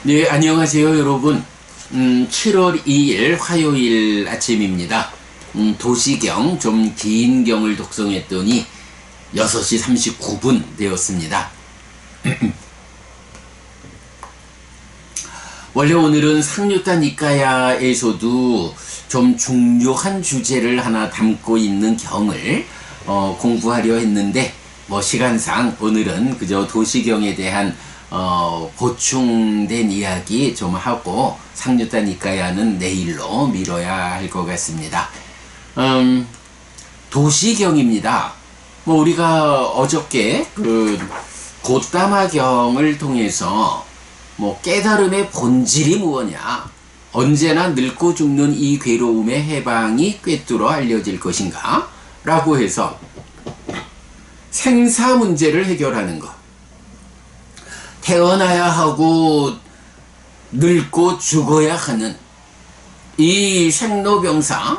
네, 안녕하세요, 여러분. 7월 2일 화요일 아침입니다. 도시경, 좀 긴 경을 독송했더니 6시 39분 되었습니다. 원래 오늘은 상류단 이까야에서도 좀 중요한 주제를 하나 담고 있는 경을 공부하려 했는데, 시간상 오늘은 그저 도시경에 대한 보충된 이야기 좀 하고 상류단 이까야는 내일로 미뤄야 할 것 같습니다. 도시경입니다. 우리가 어저께 그 곶담화경을 통해서 깨달음의 본질이 무엇냐, 언제나 늙고 죽는 이 괴로움의 해방이 꿰뚫어 알려질 것인가 라고 해서 생사 문제를 해결하는 것, 태어나야 하고 늙고 죽어야 하는 이 생로병사,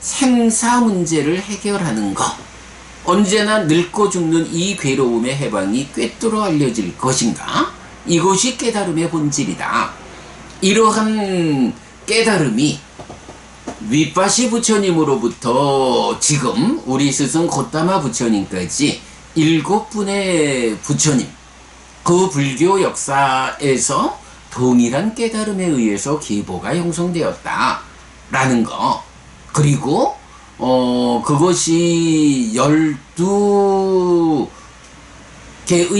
생사 문제를 해결하는 것, 언제나 늙고 죽는 이 괴로움의 해방이 꿰뚫어 알려질 것인가, 이것이 깨달음의 본질이다. 이러한 깨달음이 윗바시 부처님으로부터 지금 우리 스승 곶담화 부처님까지 7분의 부처님, 그 불교 역사에서 동일한 깨달음에 의해서 기보가 형성되었다 라는 거, 그리고 그것이 12개의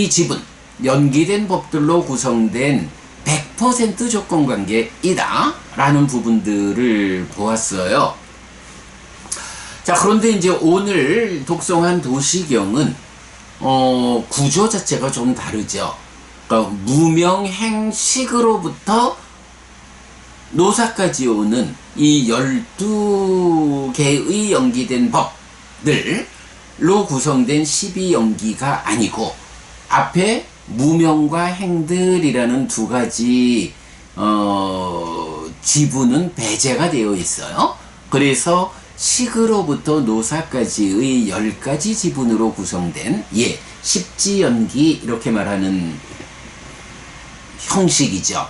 지분, 연기된 법들로 구성된 100% 조건관계이다 라는 부분들을 보았어요. 자, 그런데 이제 오늘 독송한 도시경은 구조 자체가 좀 다르죠. 그러니까 무명행식으로부터 노사까지 오는 이 12개의 연기된 법들로 구성된 12연기가 아니고, 앞에 무명과 행들이라는 두 가지 지분은 배제가 되어 있어요. 그래서 식으로부터 노사까지의 10가지 지분으로 구성된 십지연기, 이렇게 말하는 형식이죠.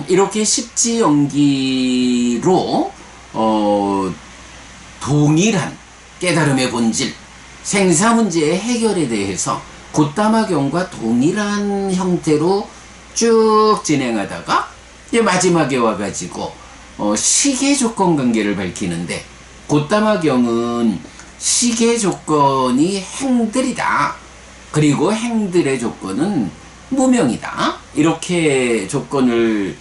이렇게 십지연기로 동일한 깨달음의 본질, 생사 문제의 해결에 대해서 곶담화경과 동일한 형태로 쭉 진행하다가 이제 마지막에 와가지고 시계 조건 관계를 밝히는데, 곶담화경은 시계 조건이 행들이다, 그리고 행들의 조건은 무명이다, 이렇게 조건을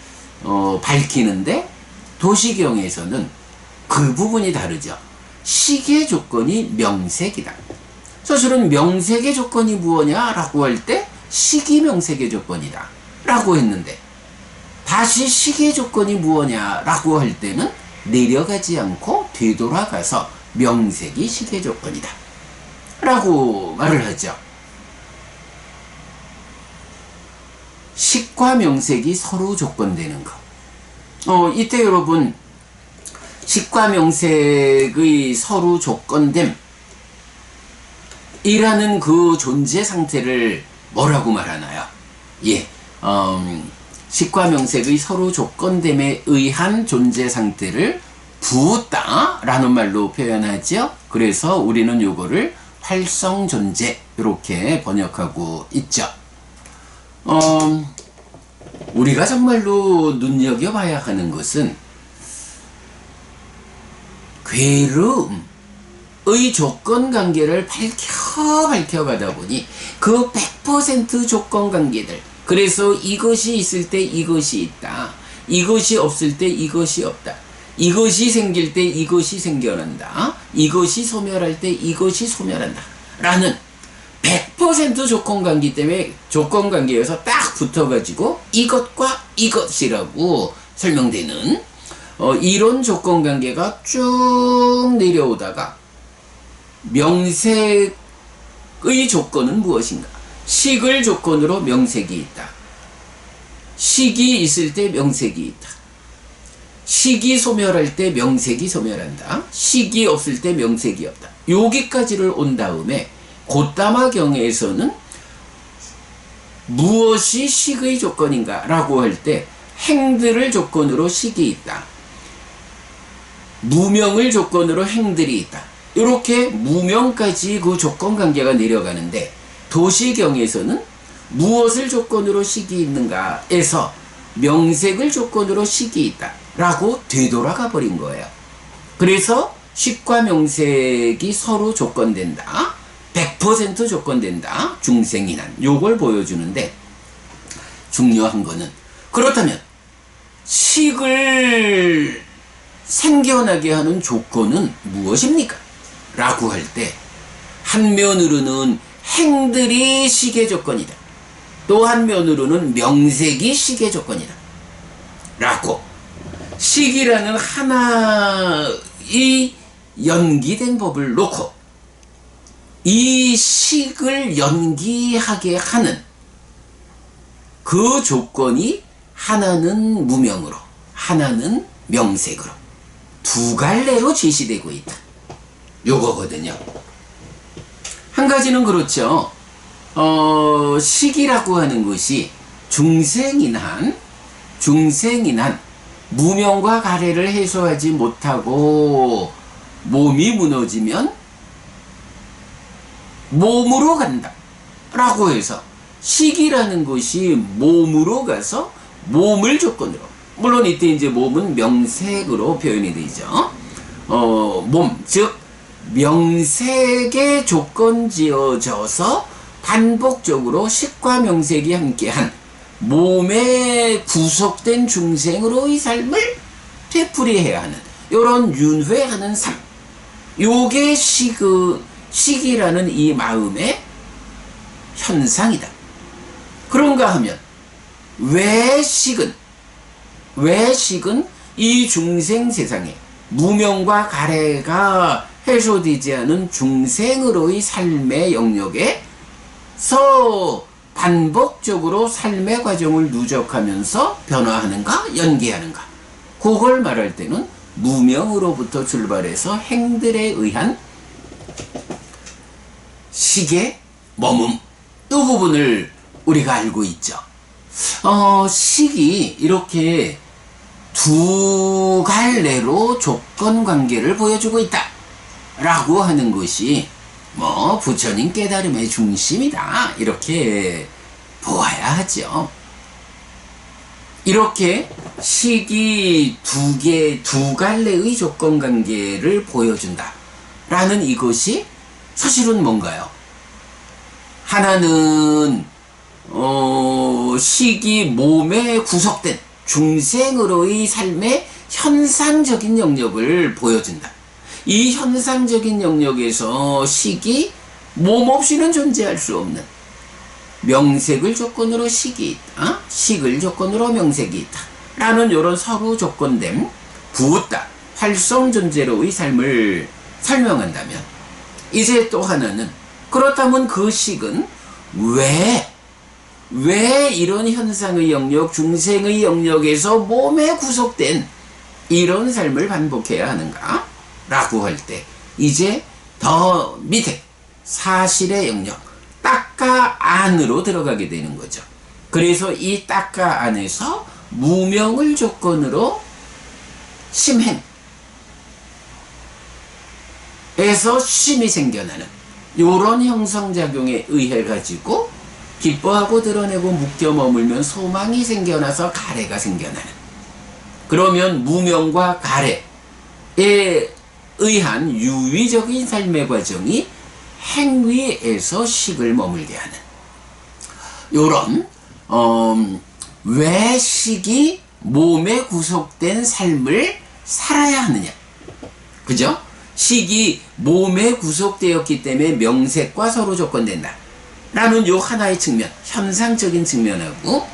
밝히는데, 도시경에서는 그 부분이 다르죠. 시계 조건이 명색이다. 사실은 명색의 조건이 무엇냐 라고 할 때 시기 명색의 조건이다 라고 했는데, 다시 시기의 조건이 무엇냐 라고 할 때는 내려가지 않고 되돌아가서 명색이 시기의 조건이다 라고 말을 하죠. 식과 명색이 서로 조건되는 것. 이때 여러분, 식과 명색의 서로 조건됨 이라는 그 존재 상태를 뭐라고 말하나요? 식과 명색의 서로 조건됨에 의한 존재 상태를 부다 라는 말로 표현하죠. 그래서 우리는 요거를 활성존재, 이렇게 번역하고 있죠. 우리가 정말로 눈여겨봐야 하는 것은 괴로움 의 조건관계를 밝혀가다 보니 그 100% 조건관계들, 그래서 이것이 있을 때 이것이 있다, 이것이 없을 때 이것이 없다, 이것이 생길 때 이것이 생겨난다, 이것이 소멸할 때 이것이 소멸한다 라는 100% 조건관계 때문에, 조건관계에서 딱 붙어가지고 이것과 이것이라고 설명되는 이런 조건관계가 쭉 내려오다가, 명색의 조건은 무엇인가? 식을 조건으로 명색이 있다. 식이 있을 때 명색이 있다. 식이 소멸할 때 명색이 소멸한다. 식이 없을 때 명색이 없다. 여기까지를 온 다음에 곶담화경에서는 무엇이 식의 조건인가 라고 할 때 행들을 조건으로 식이 있다. 무명을 조건으로 행들이 있다. 이렇게 무명까지 그 조건관계가 내려가는데 도시경에서는 무엇을 조건으로 식이 있는가에서 명색을 조건으로 식이 있다 라고 되돌아가 버린 거예요. 그래서 식과 명색이 서로 조건된다. 100% 조건된다. 중생이난 요걸 보여주는데 중요한 거는 그렇다면 식을 생겨나게 하는 조건은 무엇입니까? 라고 할 때 한면으로는 행들이 식의 조건이다. 또 한면으로는 명색이 식의 조건이다. 라고 식이라는 하나의 연기된 법을 놓고 이 식을 연기하게 하는 그 조건이 하나는 무명으로 하나는 명색으로 두 갈래로 제시되고 있다. 요거거든요. 한 가지는 그렇죠. 식이라고 하는 것이 중생인한 무명과 가래를 해소하지 못하고 몸이 무너지면 몸으로 간다 라고 해서 식이라는 것이 몸으로 가서 몸을 조건으로, 물론 이때 이제 몸은 명색으로 표현이 되죠. 몸, 즉 명색에 조건 지어져서 반복적으로 식과 명색이 함께한 몸에 구속된 중생으로의 삶을 되풀이해야 하는 이런 윤회하는 삶, 요게 식이라는 이 마음의 현상이다. 그런가 하면 왜 식은 이 중생 세상에 무명과 가래가 해소되지 않은 중생으로의 삶의 영역에서 반복적으로 삶의 과정을 누적하면서 변화하는가 연기하는가, 그걸 말할 때는 무명으로부터 출발해서 행들에 의한 식의 머문, 이 부분을 우리가 알고 있죠. 식이 이렇게 두 갈래로 조건 관계를 보여주고 있다 라고 하는 것이 부처님 깨달음의 중심이다 이렇게 보아야 하죠. 이렇게 식이 두 갈래의 조건 관계를 보여준다 라는 이것이 사실은 뭔가요? 하나는 식이 몸에 구속된 중생으로의 삶의 현상적인 영역을 보여준다. 이 현상적인 영역에서 식이 몸 없이는 존재할 수 없는 명색을 조건으로 식이 있다. 식을 조건으로 명색이 있다. 라는 이런 서로 조건됨, 부다, 활성 존재로의 삶을 설명한다면, 이제 또 하나는 그렇다면 그 식은 왜 이런 현상의 영역, 중생의 영역에서 몸에 구속된 이런 삶을 반복해야 하는가? 라고 할 때 이제 더 밑에 사실의 영역, 딱가 안으로 들어가게 되는 거죠. 그래서 이 딱가 안에서 무명을 조건으로 심행에서 심이 생겨나는 요런 형성작용에 의해 가지고 기뻐하고 드러내고 묶여 머물면 소망이 생겨나서 가래가 생겨나는, 그러면 무명과 가래에 의한 유의적인 삶의 과정이 행위에서 식을 머물게 하는 요런 왜 식이 몸에 구속된 삶을 살아야 하느냐, 그죠? 식이 몸에 구속되었기 때문에 명색과 서로 조건된다 라는 요 하나의 측면, 현상적인 측면하고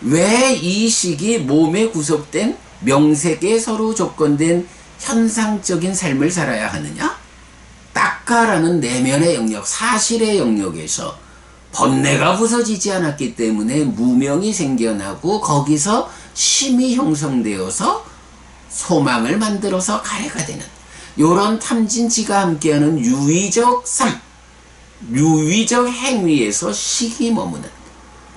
왜 이 식이 몸에 구속된 명색에 서로 조건된 현상적인 삶을 살아야 하느냐? 딱가라는 내면의 영역, 사실의 영역에서 번뇌가 부서지지 않았기 때문에 무명이 생겨나고 거기서 심이 형성되어서 소망을 만들어서 가래가 되는 요런 탐진치가 함께하는 유의적 삶, 유의적 행위에서 식이 머무는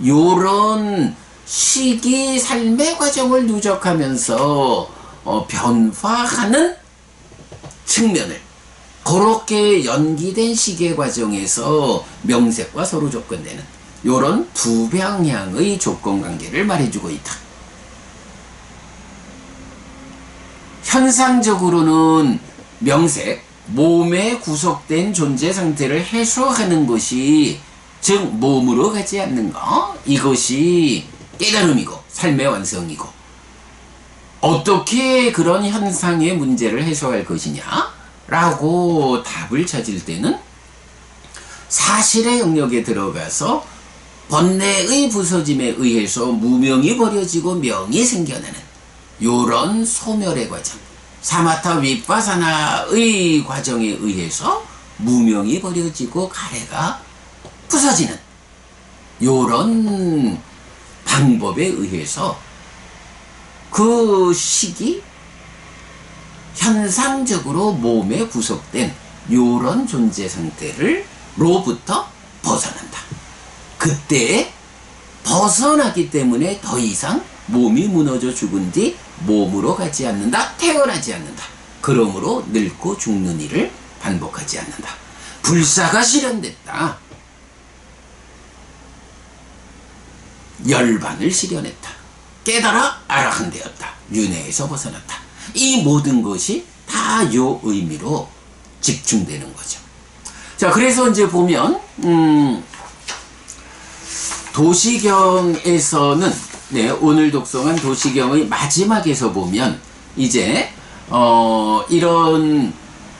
요런 식이 삶의 과정을 누적하면서 변화하는 측면을 그렇게 연기된 시계 과정에서 명색과 서로 조건되는 요런 두 방향의 조건관계를 말해주고 있다. 현상적으로는 명색, 몸에 구속된 존재 상태를 해소하는 것이 즉 몸으로 가지 않는 것, 이것이 깨달음이고 삶의 완성이고 어떻게 그런 현상의 문제를 해소할 것이냐 라고 답을 찾을 때는 사실의 영역에 들어가서 번뇌의 부서짐에 의해서 무명이 버려지고 명이 생겨나는 요런 소멸의 과정, 사마타 윗바사나의 과정에 의해서 무명이 버려지고 가래가 부서지는 요런 방법에 의해서 그 식이 현상적으로 몸에 구속된 요런 존재 상태를 로부터 벗어난다. 그때 벗어나기 때문에 더 이상 몸이 무너져 죽은 뒤 몸으로 가지 않는다. 태어나지 않는다. 그러므로 늙고 죽는 일을 반복하지 않는다. 불사가 실현됐다. 열반을 실현했다. 깨달아 아라한되었다. 윤회에서 벗어났다. 이 모든 것이 다 요 의미로 집중되는 거죠. 자, 그래서 이제 보면 도시경에서는 오늘 독송한 도시경의 마지막에서 보면 이제 이런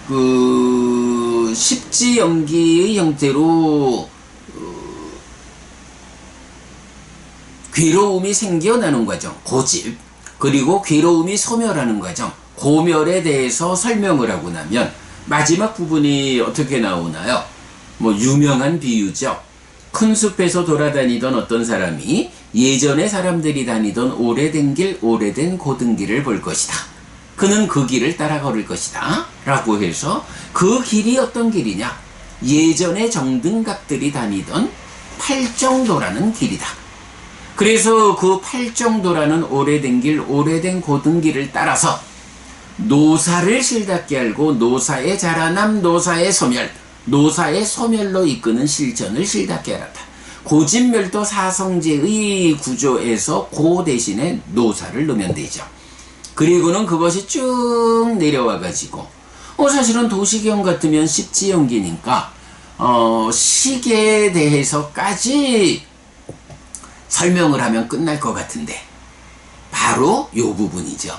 그 십지연기의 형태로 괴로움이 생겨나는 과정, 고집, 그리고 괴로움이 소멸하는 과정, 고멸에 대해서 설명을 하고 나면 마지막 부분이 어떻게 나오나요? 뭐 유명한 비유죠. 큰 숲에서 돌아다니던 어떤 사람이 예전에 사람들이 다니던 오래된 길, 오래된 고등길을 볼 것이다. 그는 그 길을 따라 걸을 것이다. 라고 해서 그 길이 어떤 길이냐? 예전에 정등각들이 다니던 팔정도라는 길이다. 그래서 그 팔정도라는 오래된 길, 오래된 고등길을 따라서 노사를 실답게 알고 노사의 자라남, 노사의 소멸, 노사의 소멸로 이끄는 실천을 실답게 알았다. 고진멸도 사성제의 구조에서 고 대신에 노사를 넣으면 되죠. 그리고는 그것이 쭉 내려와 가지고 사실은 도시경 같으면 십지연기니까 식에 대해서까지 설명을 하면 끝날 것 같은데 바로 요 부분이죠.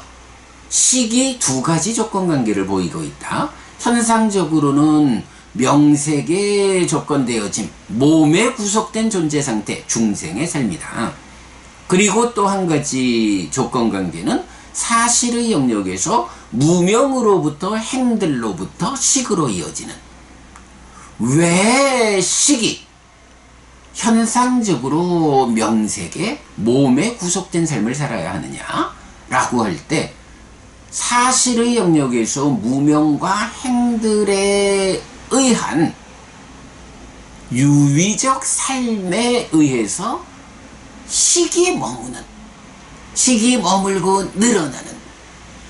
식이 두 가지 조건관계를 보이고 있다. 현상적으로는 명색의 조건되어짐, 몸에 구속된 존재 상태, 중생의 삶이다. 그리고 또 한 가지 조건관계는 사실의 영역에서 무명으로부터 행들로부터 식으로 이어지는, 왜 식이 현상적으로 명색의 몸에 구속된 삶을 살아야 하느냐 라고 할 때 사실의 영역에서 무명과 행들에 의한 유의적 삶에 의해서 식이 머무는, 식이 머물고 늘어나는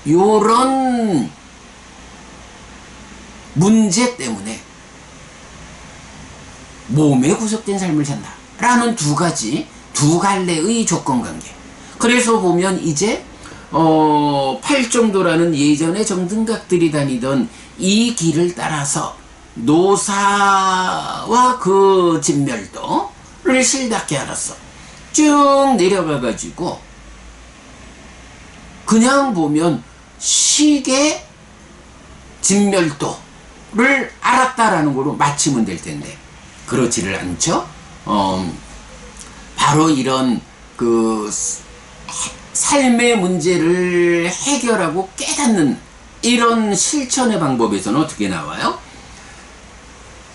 요런 문제 때문에 몸에 구속된 삶을 산다 라는 두 갈래의 조건관계. 그래서 보면 이제 팔정도라는 예전에 정등각들이 다니던 이 길을 따라서 노사와 그 진멸도를 실답게 알았어. 쭉 내려가 가지고 그냥 보면 식의 진멸도를 알았다라는 거로 마치면 될 텐데 그렇지를 않죠. 바로 이런 그 삶의 문제를 해결하고 깨닫는 이런 실천의 방법에서는 어떻게 나와요?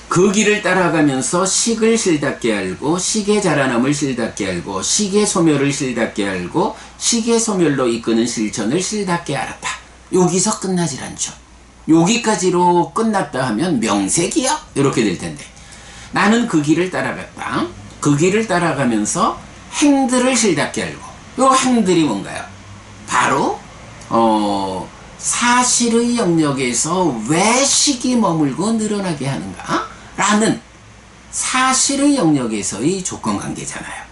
그 길을 따라가면서 식을 실답게 알고 식의 자라남을 실답게 알고 식의 소멸을 실답게 알고 식의 소멸로 이끄는 실천을 실답게 알았다. 여기서 끝나질 않죠. 여기까지로 끝났다 하면 명색이야? 이렇게 될 텐데 나는 그 길을 따라갔다. 그 길을 따라가면서 행들을 실답게 알고, 요 행들이 뭔가요? 바로 사실의 영역에서 왜 식이 머물고 늘어나게 하는가? 라는 사실의 영역에서의 조건관계잖아요.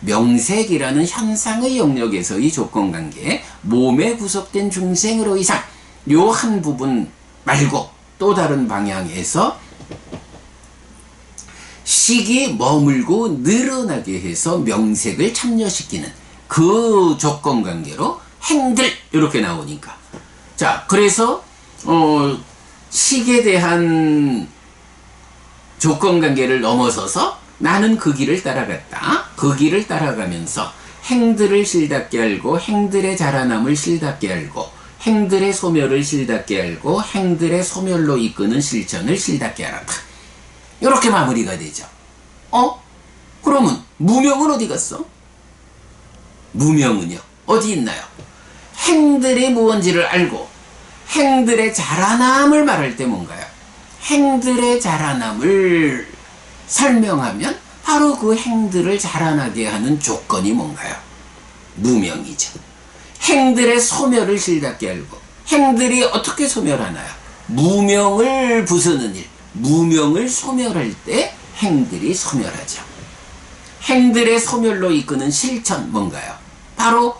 명색이라는 현상의 영역에서의 조건관계, 몸에 구속된 중생으로 이상, 요 한 부분 말고 또 다른 방향에서 식이 머물고 늘어나게 해서 명색을 참여시키는 그 조건관계로 행들, 이렇게 나오니까. 자, 그래서 식에 대한 조건관계를 넘어서서 나는 그 길을 따라갔다. 그 길을 따라가면서 행들을 실답게 알고, 행들의 자라남을 실답게 알고, 행들의 소멸을 실답게 알고, 행들의 소멸로 이끄는 실천을 실답게 알았다. 이렇게 마무리가 되죠. 그러면 무명은 어디 갔어? 무명은요, 어디 있나요? 행들이 무언지를 알고 행들의 자라남을 말할 때 뭔가요? 행들의 자라남을 설명하면 바로 그 행들을 자라나게 하는 조건이 뭔가요? 무명이죠. 행들의 소멸을 실답게 알고, 행들이 어떻게 소멸하나요? 무명을 부수는 일, 무명을 소멸할 때 행들이 소멸하죠. 행들의 소멸로 이끄는 실천 뭔가요? 바로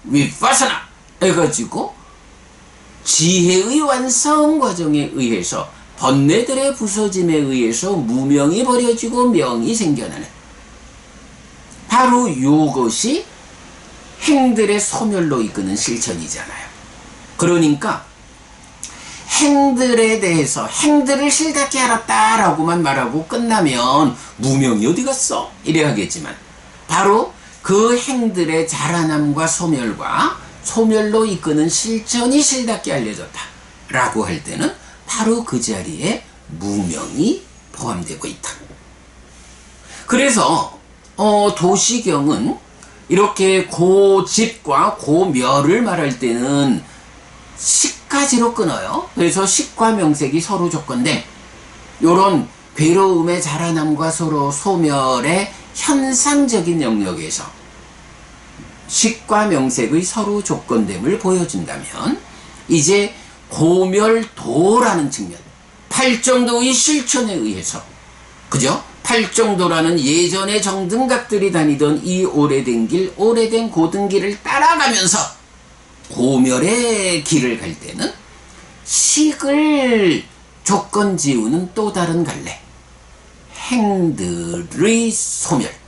위파사나 해가지고 지혜의 완성 과정에 의해서 번뇌들의 부서짐에 의해서 무명이 버려지고 명이 생겨나는, 바로 이것이 행들의 소멸로 이끄는 실천이잖아요. 그러니까 행들에 대해서 행들을 실답게 알았다라고만 말하고 끝나면 무명이 어디 갔어? 이래 하겠지만, 바로 그 행들의 자라남과 소멸과 소멸로 이끄는 실천이 실답게 알려졌다 라고 할 때는 바로 그 자리에 무명이 포함되고 있다. 그래서 도시경은 이렇게 고집과 고멸을 말할 때는 식까지로 끊어요. 그래서 식과 명색이 서로 조건된 요런 괴로움의 자라남과 서로 소멸의 현상적인 영역에서 식과 명색의 서로 조건됨을 보여준다면, 이제 고멸도라는 측면, 팔정도의 실천에 의해서, 그죠? 팔정도라는 예전의 정등각들이 다니던 이 오래된 길, 오래된 고등길을 따라가면서 고멸의 길을 갈 때는 식을 조건 지우는 또 다른 갈래, 행들의 소멸.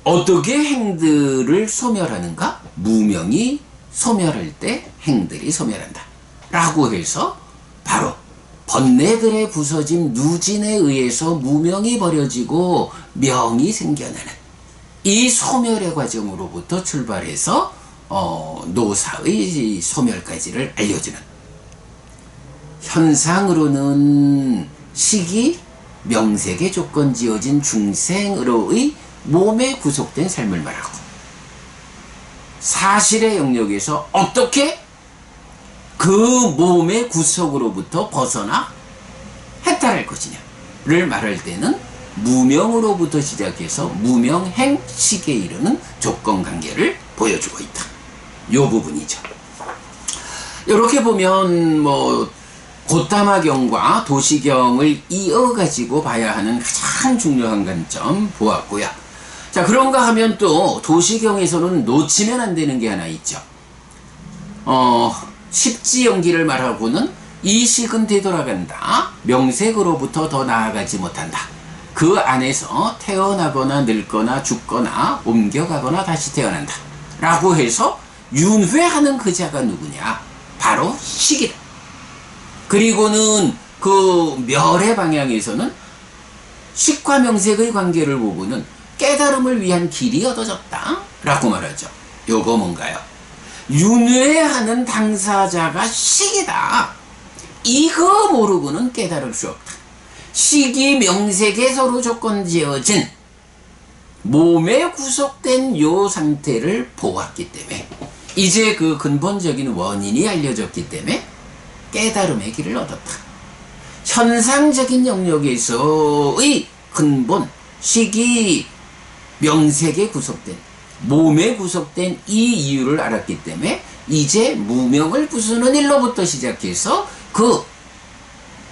어떻게 행들을 소멸하는가? 무명이 소멸할 때 행들이 소멸한다 라고 해서 바로 번뇌들의 부서짐 누진에 의해서 무명이 버려지고 명이 생겨나는 이 소멸의 과정으로부터 출발해서 노사의 소멸까지를 알려주는, 현상으로는 식이 명색의 조건 지어진 중생으로의 몸에 구속된 삶을 말하고, 사실의 영역에서 어떻게 그 몸의 구속으로부터 벗어나 해탈할 것이냐를 말할 때는 무명으로부터 시작해서 무명행식에 이르는 조건관계를 보여주고 있다. 요 부분이죠. 이렇게 보면 고타마경과 도시경을 이어가지고 봐야 하는 가장 중요한 관점 보았고요. 자, 그런가 하면 또 도시경에서는 놓치면 안 되는 게 하나 있죠. 십지연기를 말하고는 이 식은 되돌아간다. 명색으로부터 더 나아가지 못한다. 그 안에서 태어나거나 늙거나 죽거나 옮겨가거나 다시 태어난다 라고 해서 윤회하는 그 자가 누구냐? 바로 식이다. 그리고는 그 멸의 방향에서는 식과 명색의 관계를 보고는 깨달음을 위한 길이 얻어졌다 라고 말하죠. 요거 뭔가요? 윤회하는 당사자가 식이다. 이거 모르고는 깨달을 수 없다. 식이 명색에 서로 조건 지어진 몸에 구속된 요 상태를 보았기 때문에, 이제 그 근본적인 원인이 알려졌기 때문에 깨달음의 길을 얻었다. 현상적인 영역에서의 근본, 식이 명색에 구속된, 몸에 구속된 이 이유를 알았기 때문에 이제 무명을 부수는 일로부터 시작해서 그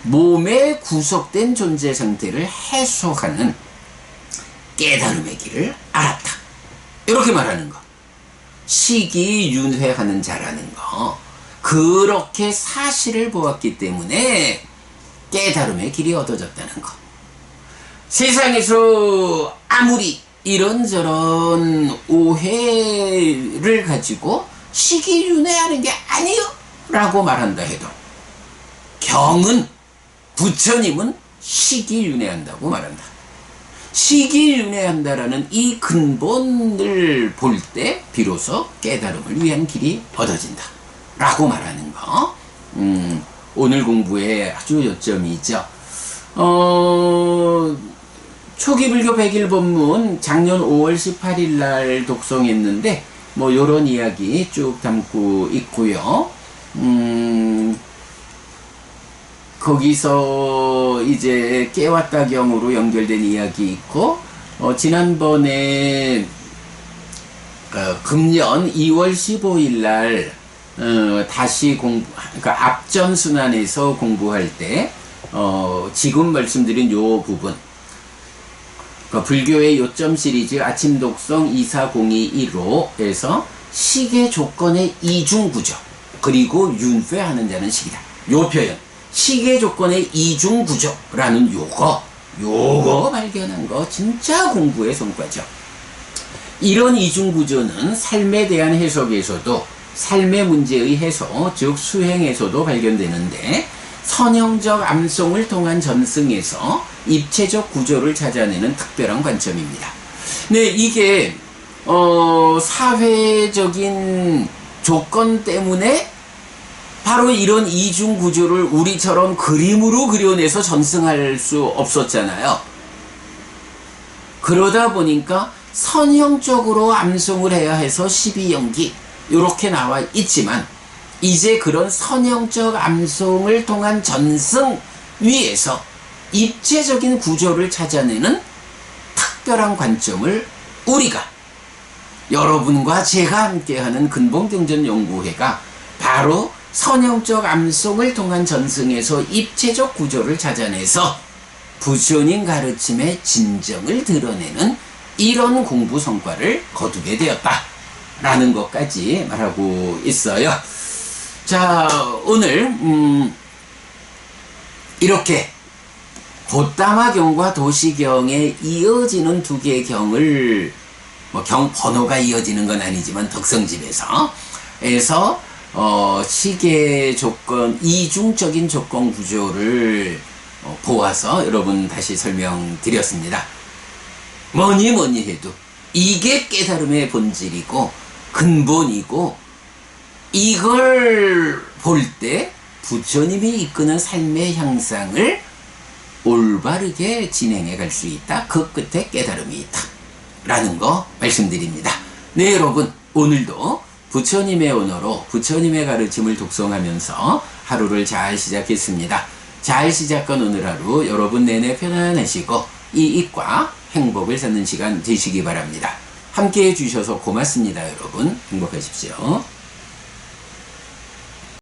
몸에 구속된 존재 상태를 해소하는 깨달음의 길을 알았다. 이렇게 말하는 거. 식이윤회하는 자라는 거. 그렇게 사실을 보았기 때문에 깨달음의 길이 얻어졌다는 거. 세상에서 아무리 이런저런 오해를 가지고 식이윤회하는 게 아니요 라고 말한다 해도 경은, 부처님은 식이윤회한다고 말한다. 식이윤회한다라는 이 근본을 볼 때 비로소 깨달음을 위한 길이 얻어진다 라고 말하는 거. 오늘 공부에 아주 요점이 있죠. 초기 불교 100일 법문 작년 5월 18일 날 독송했는데 뭐 요런 이야기 쭉 담고 있고요. 거기서 이제 깨왔다 경으로 연결된 이야기 있고, 지난번에 금년 2월 15일 날 다시 그러니까 앞전 순환에서 공부할 때 지금 말씀드린 요 부분, 그러니까 불교의 요점 시리즈 아침 독성 24021호에서 식의 조건의 이중구조 그리고 윤회하는 자는 식이다. 요 표현, 식의 조건의 이중구조라는 요거 발견한 거 진짜 공부의 성과죠. 이런 이중구조는 삶에 대한 해석에서도, 삶의 문제의 해석, 즉 수행에서도 발견되는데, 선형적 암송을 통한 전승에서 입체적 구조를 찾아내는 특별한 관점입니다. 네, 이게 사회적인 조건 때문에 바로 이런 이중 구조를 우리처럼 그림으로 그려내서 전승할 수 없었잖아요. 그러다 보니까 선형적으로 암송을 해야 해서 12연기 이렇게 나와 있지만, 이제 그런 선형적 암송을 통한 전승 위에서 입체적인 구조를 찾아내는 특별한 관점을 우리가, 여러분과 제가 함께하는 근본경전연구회가 바로 선형적 암송을 통한 전승에서 입체적 구조를 찾아내서 부처님 가르침의 진정을 드러내는 이런 공부 성과를 거두게 되었다라는 것까지 말하고 있어요. 자, 오늘 이렇게 곶담화경과 도시경에 이어지는 두 개의 경을, 뭐 경 번호가 이어지는 건 아니지만 덕성집에서 식의 조건, 이중적인 조건 구조를 보아서 여러분 다시 설명드렸습니다. 뭐니 해도 이게 깨달음의 본질이고 근본이고, 이걸 볼 때 부처님이 이끄는 삶의 향상을 올바르게 진행해 갈 수 있다. 그 끝에 깨달음이 있다 라는 거 말씀드립니다. 네, 여러분, 오늘도 부처님의 언어로 부처님의 가르침을 독송하면서 하루를 잘 시작했습니다. 잘 시작한 오늘 하루 여러분 내내 편안하시고 이익과 행복을 찾는 시간 되시기 바랍니다. 함께 해주셔서 고맙습니다. 여러분, 행복하십시오.